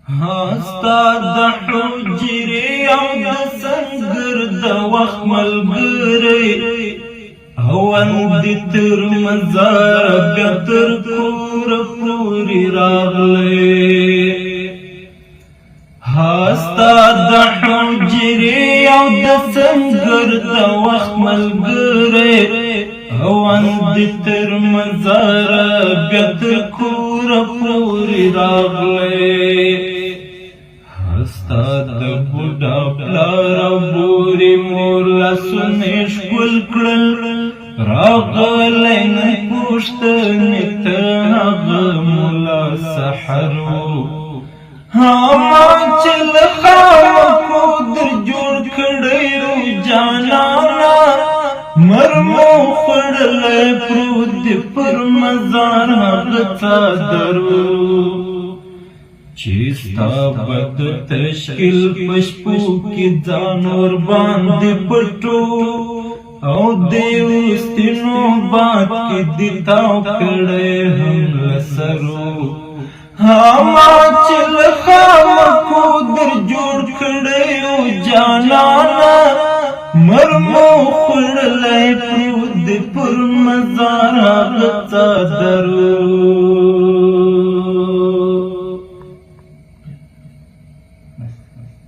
هستا د حجرې او د سنګر د وخت ملګری اواندې تر مزار بیا تر کوره پورې راغلی هستا د حجرې او د سنګر د وخت ملګری اواندې تر مزار بیا تر کوره پورې راغلی هستا د بوډا پلار او بورې مور لاسونه ښکل کړل راغلی نه پوښتنې ته هغه ملا سحر و ما چې له خامکو در جوړ کړی و جانانا مرمو خوړلی پروت دی پر مزار هغه څادر و چې ستا به د تشکیل په شپو کې ځان ورباندې پټو او د اوستینو باد کې دې تاو کړی هم له سرو ما چې له خامکو در جوړ کړی و جانانا مرمو خوړلی پروت دی پر مزار هغه څادر و